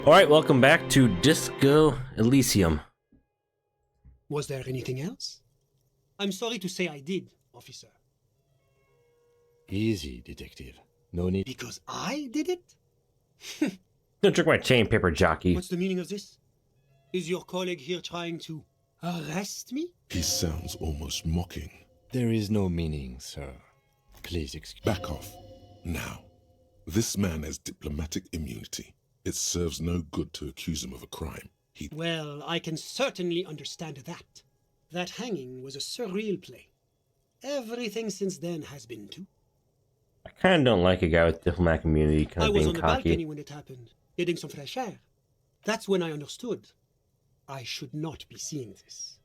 Alright, welcome back to Disco Elysium. Was there anything else? I'm sorry to say I did, officer. Easy, detective. No need. Because I did it? Don't trick my chain, paper jockey. What's the meaning of this? Is your colleague here trying to arrest me? He sounds almost mocking. There is no meaning, sir. Please excuse. Back off. Now. This man has diplomatic immunity. It serves no good to accuse him of a crime. Well, I can certainly understand that. That hanging was a surreal play. Everything since then has been too. I kinda don't like a guy with diplomatic immunity kind I of was being on the cocky. balcony when it happened, getting some fresh air. That's when I understood. I should not be seeing this.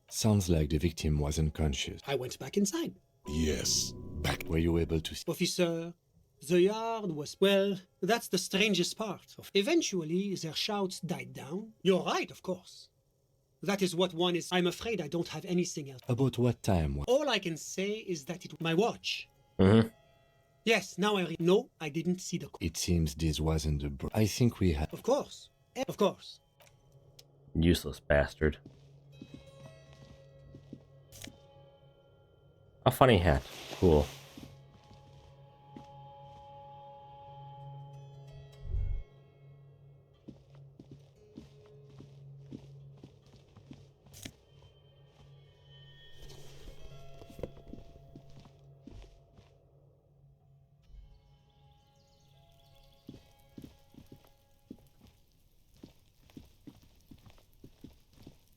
Sounds like the victim was unconscious. I went back inside. Yes. Back. Were you able to see? Officer, the yard was... Well, that's the strangest part. Eventually, their shouts died down. You're right, of course. That is what one is... I'm afraid I don't have anything else. About what time? All I can say is that it... My watch. Mm-hmm. Yes, now No, I didn't see the... It seems this wasn't the... I think we had... Of course. Of course. Useless bastard. A funny hat. Cool.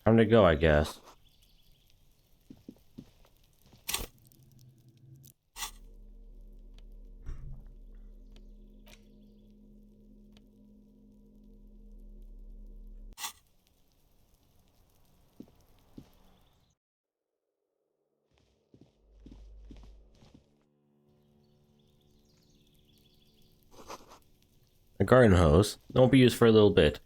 Time to go, I guess. A garden hose. Won't be used for a little bit.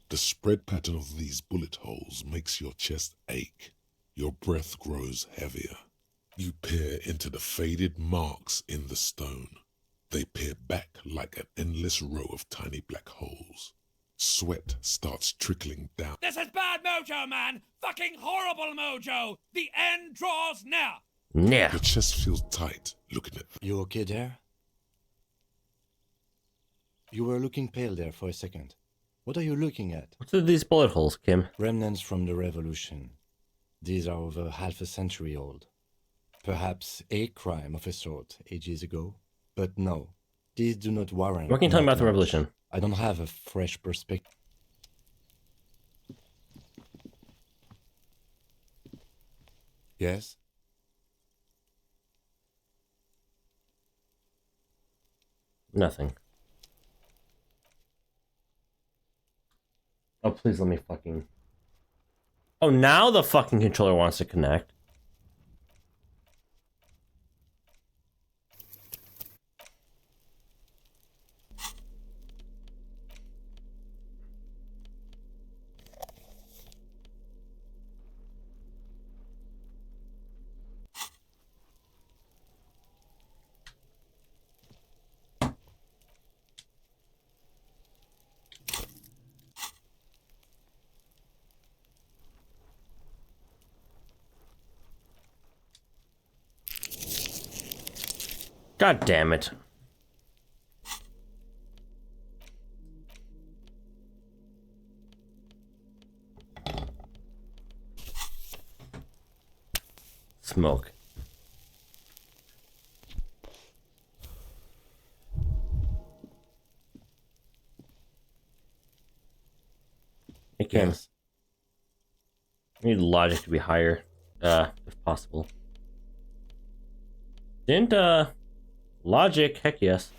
The spread pattern of these bullet holes makes your chest ache. Your breath grows heavier. You peer into the faded marks in the stone. They peer back like an endless row of tiny black holes. Sweat starts trickling down. This is bad mojo, man! Fucking horrible mojo! The end draws near! Yeah. Your chest feels tight looking at them. You okay there? You were looking pale there for a second. What are you looking at? What's with these bullet holes, Kim? Remnants from the revolution. These are over half a century old. Perhaps a crime of a sort ages ago. But no, these do not warrant... What can you tell me about the much. revolution? I don't have a fresh perspective. Yes? Nothing. Oh, please let me fucking... Oh, now the fucking controller wants to connect. God damn it. Smoke. Hey, Kim. Yes. I need logic to be higher, if possible. Didn't, logic, heck yes.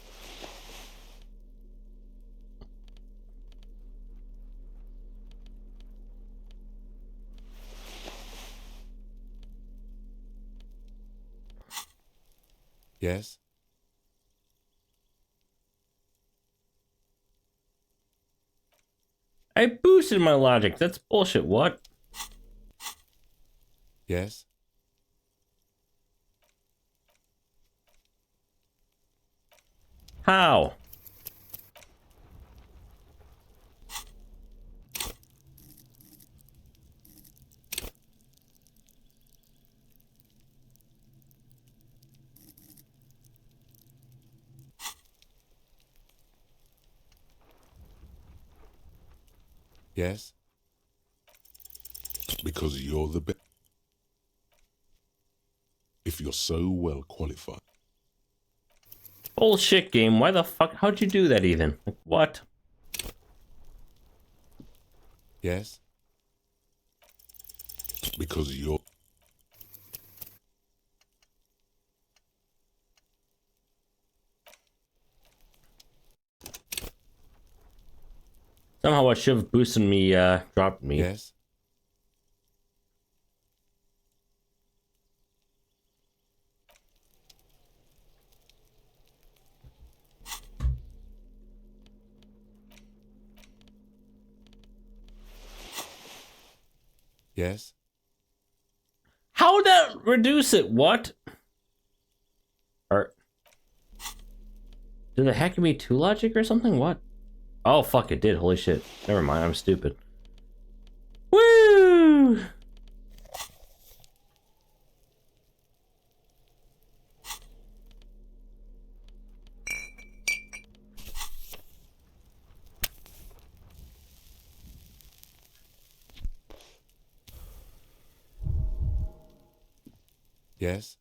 Yes? I boosted my logic. That's bullshit. What? Yes? How? Yes? Because you're the best. If you're so well qualified, Bullshit game. Why the fuck? How'd you do that even? Like, what? Yes? because you're Somehow what should have boosted me, dropped me. Yes? Yes? How'd that reduce it? What? Or did it hack me 2 logic or something? What? Oh fuck, it did. Holy shit. Never mind, I'm stupid. Woo! Yes?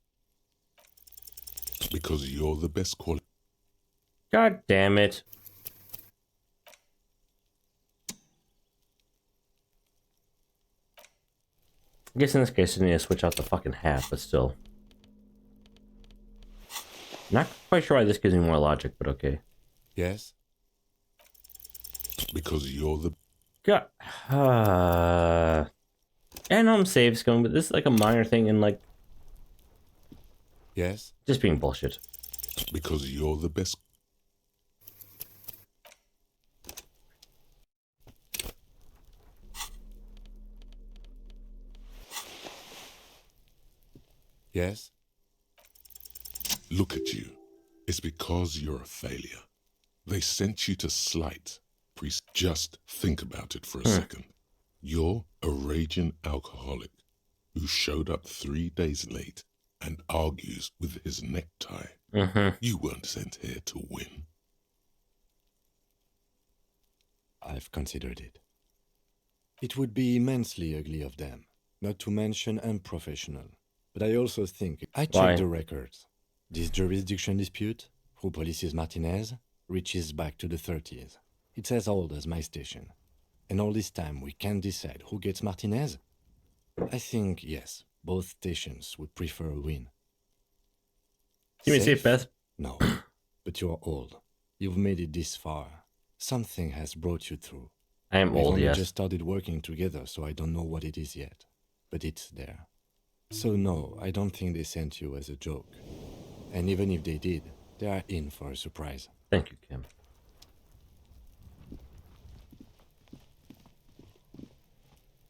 because you're the best qualified. God damn it. I guess in this case I need to switch out the fucking hat, but still. Not quite sure why this gives me more logic, but okay. Yes? Because you're the God. I know I'm safe going, but this is like a minor thing and like Yes? just being bullshit. because you're the best. Yes? Look at you. It's because you're a failure. They sent you to Slight. Priest, just think about it for a second. You're a raging alcoholic who showed up 3 days late and argues with his necktie. You weren't sent here to win. I've considered it. It would be immensely ugly of them, not to mention unprofessional. But I also think I Why? checked the records. This jurisdiction dispute, who polices Martinez, reaches back to the 30s. It's as old as my station. And all this time we can't decide who gets Martinez? I think, yes, both stations would prefer a win. Give me a safe bet. No, but you're old. You've made it this far. Something has brought you through. I am We've old, only yes. just started working together, so I don't know what it is yet. But it's there. So no, I don't think they sent you as a joke. And even if they did, they are in for a surprise. Thank you, Kim.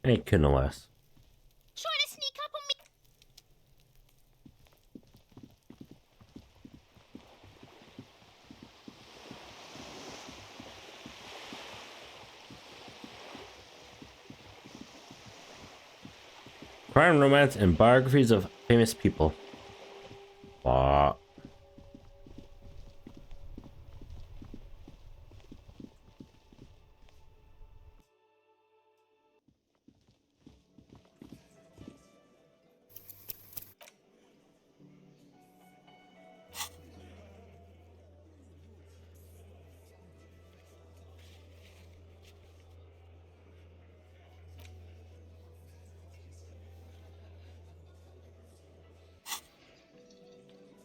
Hey, could no less. Trying to sneak up on me. Crime, romance, and biographies of famous people. Wow.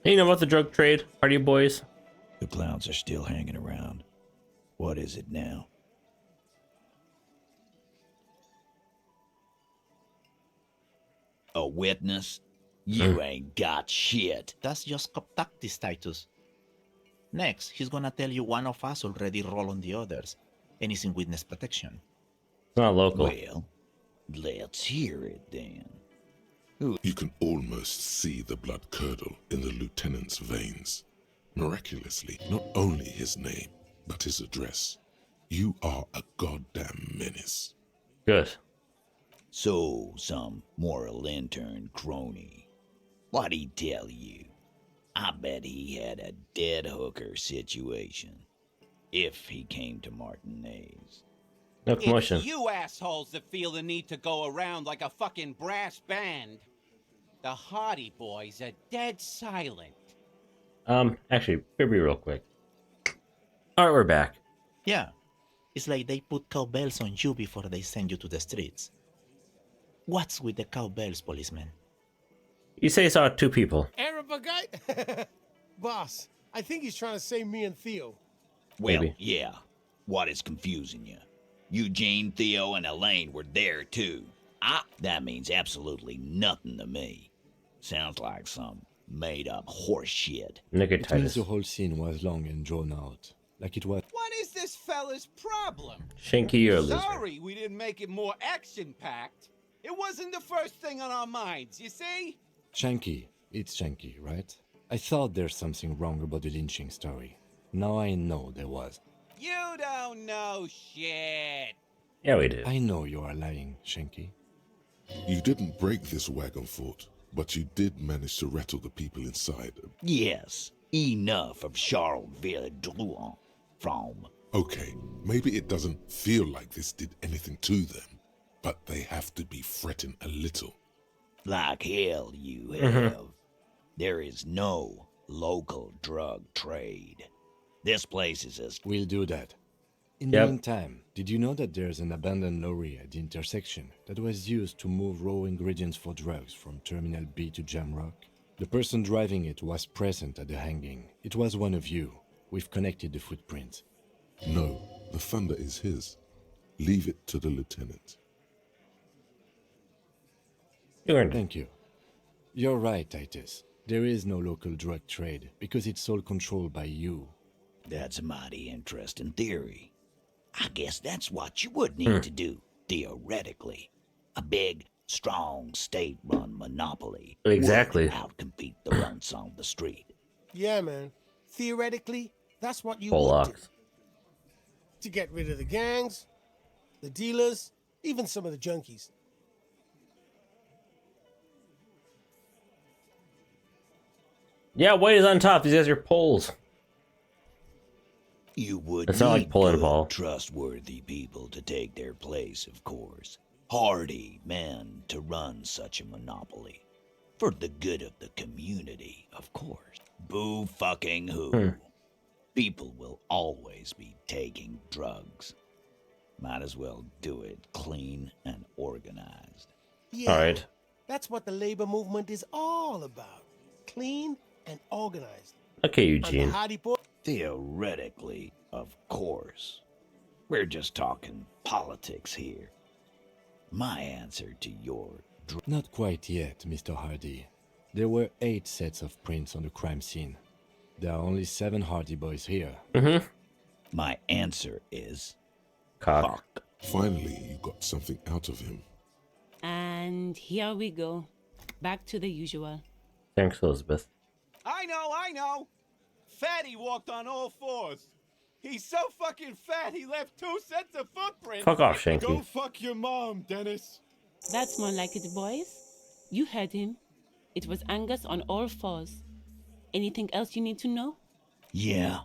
Hey, you know about the drug trade, party boys? The clowns are still hanging around. What is it now? A witness? You ain't got shit. That's just contacty status. Next, he's gonna tell you one of us already roll on the others, and he's in witness protection. It's not local. Well, let's hear it then. You can almost see the blood curdle in the lieutenant's veins. Miraculously, not only his name, but his address. You are a goddamn menace. Good. So, some moral intern crony. What'd he tell you? I bet he had a dead hooker situation. If he came to Martinez. No commotion. It's you assholes that feel the need to go around like a fucking brass band. The Hardy Boys are dead silent. Actually, be real quick. Alright, we're back. Yeah, it's like they put cowbells on you before they send you to the streets. What's with the cowbells, policeman? You say you saw two people. Arab guy? Boss, I think he's trying to say me and Theo. Well, Maybe. yeah. What is confusing you? Eugene, Theo, and Elaine were there, too. That means absolutely nothing to me. Sounds like some made-up horse shit. It means Nicotine. the whole scene was long and drawn out. Like it was. What is this fella's problem? Shanky, you're a loser. Sorry we didn't make it more action-packed. It wasn't the first thing on our minds, you see? Shanky. It's Shanky, right? I thought there's something wrong about the lynching story. Now I know there was. You don't know shit. Yeah, we did. I know you are lying, Shanky. You didn't break this wagon fort, but you did manage to rattle the people inside. Yes, enough of Charleville Drouin from... Okay, maybe it doesn't feel like this did anything to them, but they have to be fretting a little. Like hell you have. There is no local drug trade. This place is as... We'll do that. In Yep. the meantime, did you know that there's an abandoned lorry at the intersection that was used to move raw ingredients for drugs from Terminal B to Jamrock? The person driving it was present at the hanging. It was one of you. We've connected the footprint. No, the thunder is his. Leave it to the lieutenant. You earned it. Thank you. You're right, Titus. There is no local drug trade because it's all controlled by you. That's a mighty interesting theory. I guess that's what you would need to do, theoretically. A big, strong, state-run monopoly Exactly. would outcompete the runts on the street. Yeah, man. Theoretically, that's what you Full would do. locks. To get rid of the gangs, the dealers, even some of the junkies. Yeah, White is on top. These guys are poles. You would It's not like need pulling a good, ball. trustworthy people to take their place, of course. Hardy men to run such a monopoly. For the good of the community, of course. Boo fucking who. People will always be taking drugs. Might as well do it clean and organized. Yeah, All right. that's what the labor movement is all about. Clean and organized. Okay, And the Eugene. Hardy Boy... Theoretically, of course. We're just talking politics here. My answer to your Not quite yet, Mr. Hardy. There were 8 sets of prints on the crime scene. There are only 7 Hardy boys here. my answer is Cock. fuck. Finally, you got something out of him. And here we go. Back to the usual. Thanks, Elizabeth. I know. Fatty walked on all fours. He's so fucking fat he left 2 sets of footprints. Fuck off, Go Shanky. fuck your mom, Dennis. That's more like it, boys. You heard him. It was Angus on all fours. Anything else you need to know? Yeah.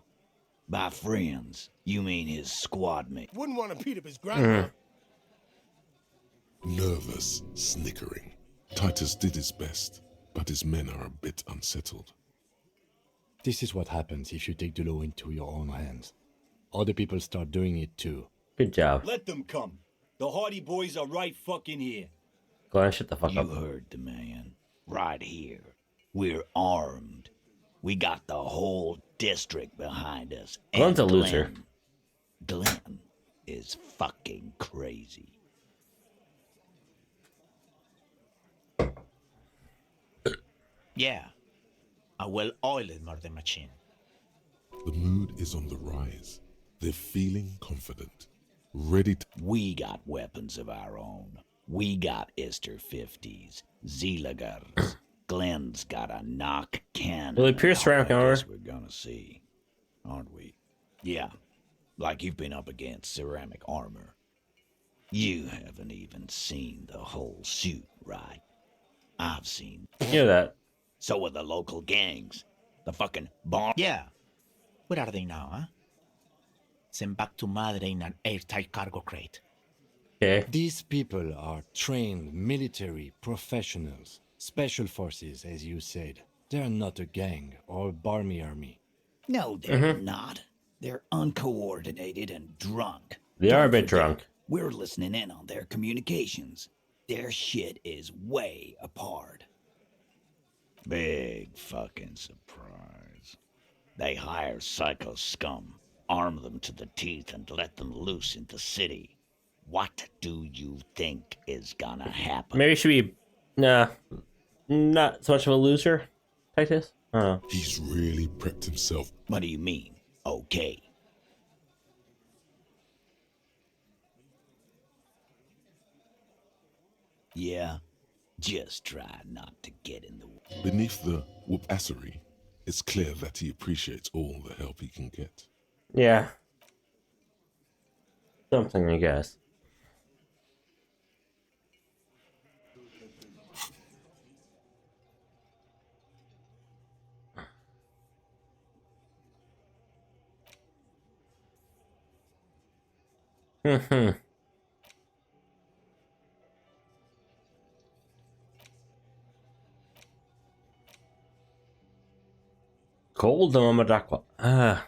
By friends, you mean his squad mate. Wouldn't want to beat up his grandma. Nervous, snickering. Titus did his best, but his men are a bit unsettled. This is what happens if you take the law into your own hands. Other people start doing it too. Good job. Let them come. The Hardy Boys are right fucking here. Glenn, shut the fuck You up. heard the man. Right here. We're armed. We got the whole district behind us. Glenn's And a loser. Glenn is fucking crazy. Yeah, a well-oiled murder machine. The mood is on the rise. They're feeling confident, ready to... We got weapons of our own. We got Ister 50s, Zeelagers. Glenn's got a knock cannon. Will he pierce I ceramic armor? guess we're gonna see, aren't we? Yeah, like you've been up against ceramic armor. You haven't even seen the whole suit, right? I've seen. You know that. So are the local gangs. The fucking bomb. Yeah. Where are they now, huh? Sent back to Madre in an airtight cargo crate. Okay. These people are trained military professionals, special forces, as you said. They're not a gang or a barmy army. No, they're not. They're uncoordinated and drunk. They are a Don't bit forget, drunk. We're listening in on their communications. Their shit is way apart. Big fucking surprise. They hire psycho scum, arm them to the teeth, and let them loose in the city. What do you think is gonna happen? Maybe she be, nah, not so much of a loser, Titus. I don't know. He's really prepped himself. What do you mean? Okay. Yeah, just try not to get in the way. Beneath the whoopassery, it's clear that he appreciates all the help he can get. Yeah. Something, I guess. Cold Aqua. Ah.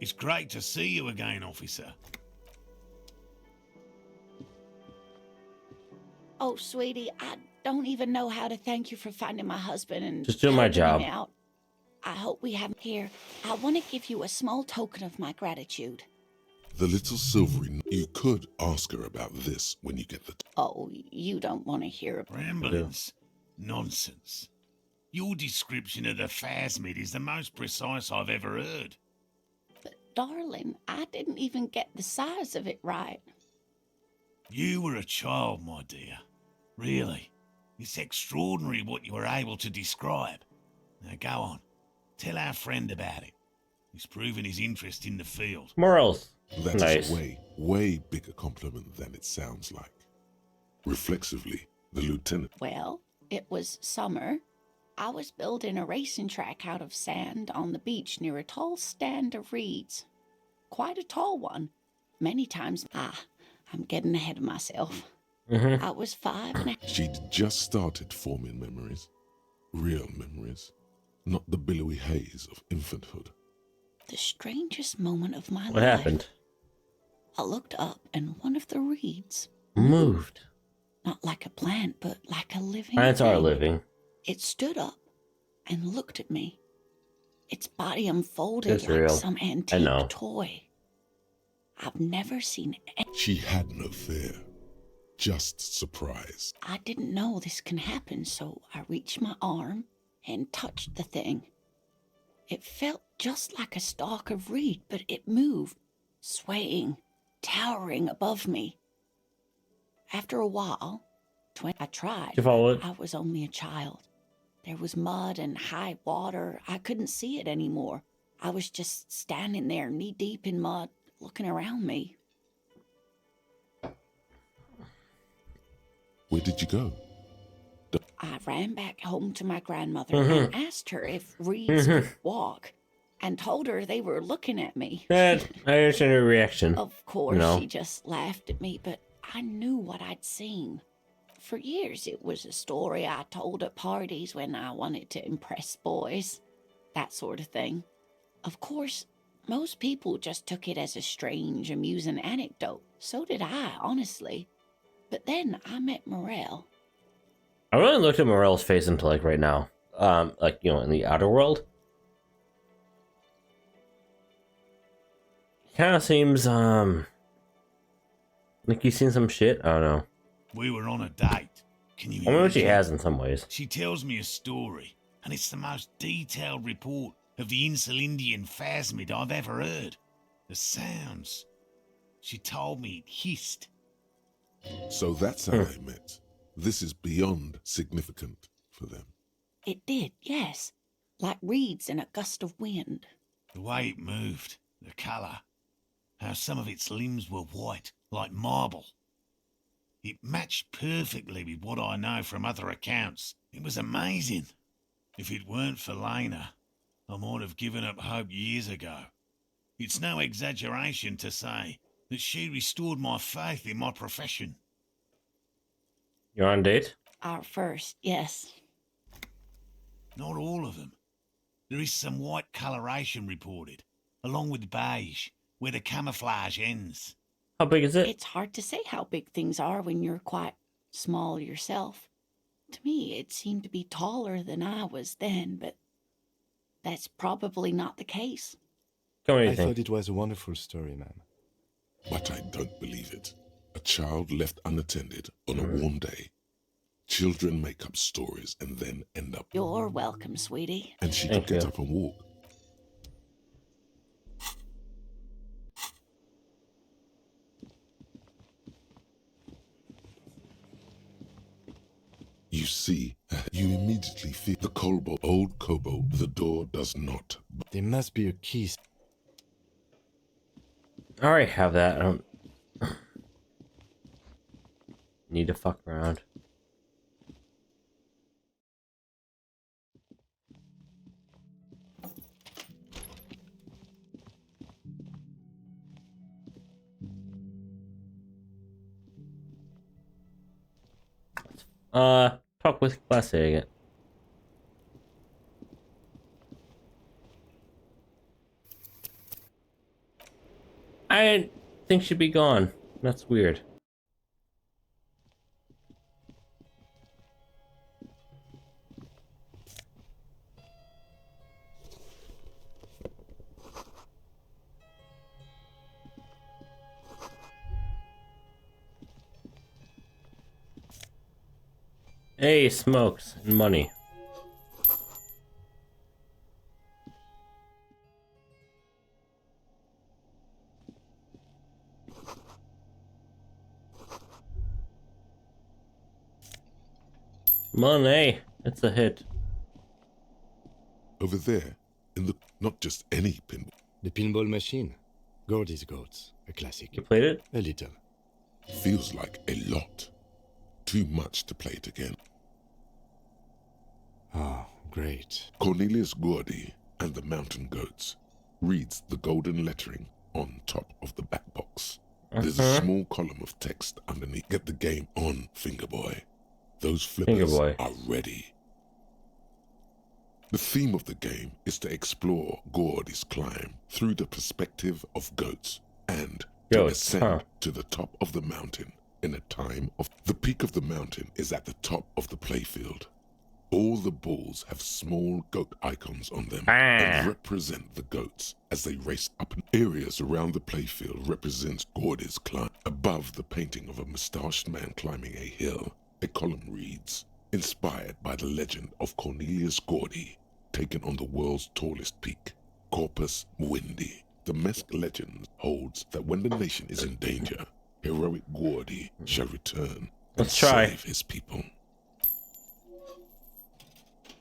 It's great to see you again, officer. Oh, sweetie, I don't even know how to thank you for finding my husband and Just doing my helping him job. out. I hope we have him here. I want to give you a small token of my gratitude. The little silvery... You could ask her about this when you get the... Oh, you don't want to hear about Ramblings. Nonsense. Your description of the phasmid is the most precise I've ever heard. But, darling, I didn't even get the size of it right. You were a child, my dear. Really. It's extraordinary what you were able to describe. Now go on. Tell our friend about it. He's proven his interest in the field. Morals. That is Nice. a way bigger compliment than it sounds like. Reflexively, the lieutenant... Well, it was summer. I was building a racing track out of sand on the beach near a tall stand of reeds. Quite a tall one. Many times... I'm getting ahead of myself. I was 5 and She'd just started forming memories. Real memories. Not the billowy haze of infanthood. the strangest moment of my life. What happened? I looked up and one of the reeds Moved. Not like a plant, but like a living Plants are thing. living. It stood up and looked at me. Its body unfolded That's like real. some I antique know. toy. I've never seen it. She had no fear, just surprise. I didn't know this can happen, so I reached my arm and touched the thing. It felt just like a stalk of reed, but it moved, swaying, towering above me. After a while, I tried. You follow it? I was only a child. There was mud and high water. I couldn't see it anymore. I was just standing there knee-deep in mud, looking around me. Where did you go? I ran back home to my grandmother and asked her if reeds could walk, and told her they were looking at me. That, I understand her reaction. Of course, No. she just laughed at me, but I knew what I'd seen. For years, it was a story I told at parties when I wanted to impress boys, that sort of thing. Of course, most people just took it as a strange, amusing anecdote. So did I, honestly. But then I met Morel. I really looked at Morel's face until like right now. Like, you know, in the outer world. Kind of seems, like he's seen some shit. I don't know. We were on a date. Can you I wonder what she imagine? has in some ways. She tells me a story, and it's the most detailed report of the Insulindian phasmid I've ever heard. The sounds. She told me it hissed. So that's how they met. This is beyond significant for them. It did, yes. like reeds in a gust of wind. The way it moved, the colour, how some of its limbs were white, like marble. It matched perfectly with what I know from other accounts. It was amazing. If it weren't for Lena, I might have given up hope years ago. It's no exaggeration to say that she restored my faith in my profession. You're on a date? Our first, yes. Not all of them. There is some white coloration reported, along with beige, where the camouflage ends. How big is it? It's hard to say how big things are when you're quite small yourself. To me, it seemed to be taller than I was then, but that's probably not the case. What do you I think? thought it was a wonderful story, ma'am. But I don't believe it. A child left unattended on a warm day. Children make up stories and then end up... You're welcome, sweetie. And she Thank could get you. up and walk. You see, you immediately feel the kobold, old kobold. The door does not. There must be a key. I already have that. I don't need to fuck around. Talk with Class A again. I think she'd be gone. That's weird. Hey, smokes and money. Money. It's a hit. Over there, in the... not just any pinball. The pinball machine. Gordy's Goats. A classic. You played it? A little. Feels like a lot. Too much to play it again. Oh, great. Cornelius Gordy and the Mountain Goats reads the golden lettering on top of the back box. There's a small column of text underneath. Get the game on, Fingerboy. Those flippers Fingerboy. are ready. The theme of the game is to explore Gordy's climb through the perspective of goats and to Goats, ascend huh. to the top of the mountain in a time of... The peak of the mountain is at the top of the playfield. All the balls have small goat icons on them and represent the goats as they race up. Areas around the playfield represents Gordy's climb. Above the painting of a mustached man climbing a hill, a column reads, inspired by the legend of Cornelius Gordy, taken on the world's tallest peak, Corpus Muindi. The Mesk legend holds that when the nation is in danger, heroic Gordy shall return and Let's try. save his people.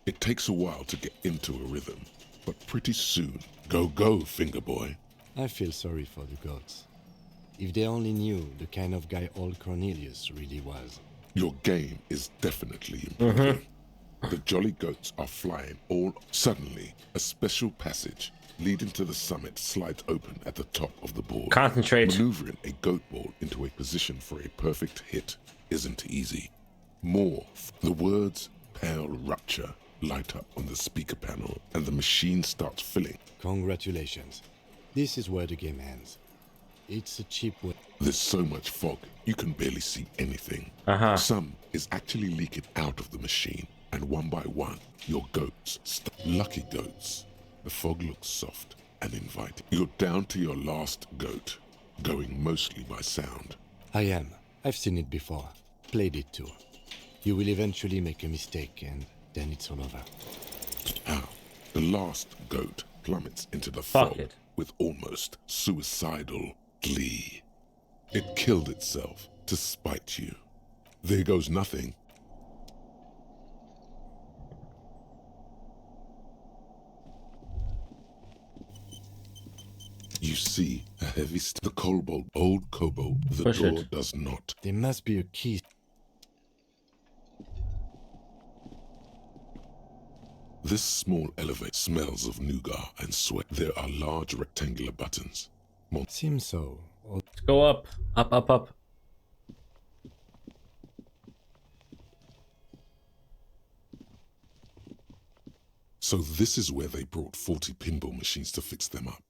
It takes a while to get into a rhythm, but pretty soon, go, Fingerboy. I feel sorry for the goats. If they only knew the kind of guy old Cornelius really was. Your game is definitely improving. The jolly goats are flying all... Suddenly, a special passage leading to the summit slides open at the top of the board. Concentrate. Maneuvering a goat ball into a position for a perfect hit isn't easy. Morph. The words "Pale Rupture" light up on the speaker panel, and the machine starts filling. Congratulations. This is where the game ends. It's a cheap way. There's so much fog, you can barely see anything. Some is actually leaking out of the machine, and one by one, your goats, lucky goats. The fog looks soft and inviting. You're down to your last goat, going mostly by sound. I am. I've seen it before. Played it too. You will eventually make a mistake, and then it's all over. Now, the last goat plummets into the Fuck fog it. with almost suicidal glee. It killed itself to spite you. There goes nothing. You see a heavy the cobalt, old cobalt. The Push door it. does not. There must be a key. This small elevator smells of nougat and sweat. There are large rectangular buttons. Seems so. Let's go up. Up, up, up. So this is where they brought 40 pinball machines to fix them up.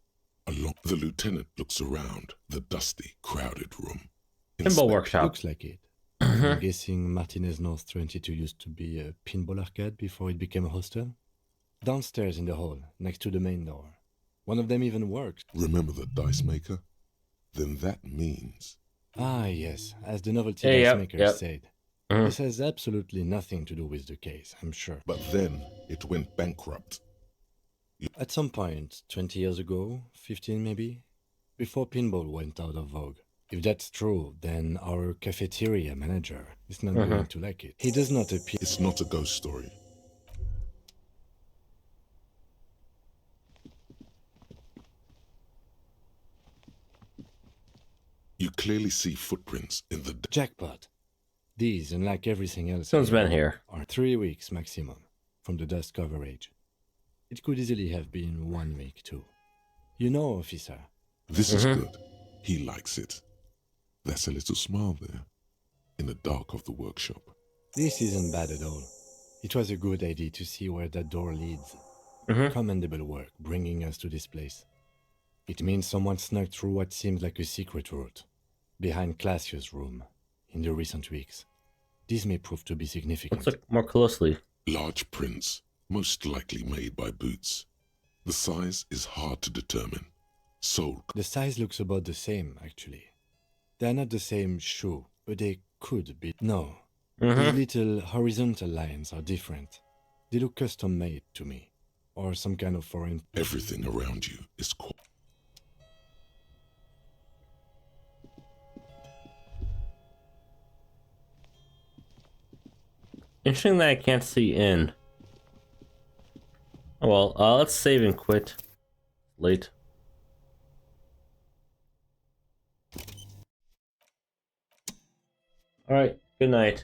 The lieutenant looks around the dusty, crowded room. Pinball workshop. Looks like it. I'm guessing Martinez North 22 used to be a pinball arcade before it became a hostel. Downstairs in the hall, next to the main door. One of them even works. Remember the dice maker? Then that means... Ah, yes, as the novelty Hey, dice yep, maker yep. said. Mhm. This has absolutely nothing to do with the case, I'm sure. But then it went bankrupt. At some point, 20 years ago, 15 maybe, before pinball went out of vogue. If that's true, then our cafeteria manager is not going to like it. He does not appear. It's not a ghost story. You clearly see footprints in the... Jackpot. These, unlike everything else, Someone's been here. are 3 weeks maximum from the dust coverage. It could easily have been 1 week too. You know, officer. This is good. He likes it. That's a little smile there, in the dark of the workshop. This isn't bad at all. It was a good idea to see where that door leads. Commendable work bringing us to this place. It means someone snuck through what seems like a secret route, behind Classius' room, in the recent weeks. This may prove to be significant. Let's look more closely. Large prints, most likely made by Boots. The size is hard to determine. Sold. The size looks about the same, actually. They're not the same shoe, but they could be. No. The little horizontal lines are different. They look custom-made to me. Or some kind of foreign... Everything around you is Interesting that I can't see in. Oh well, let's save and quit. Late. Alright, good night.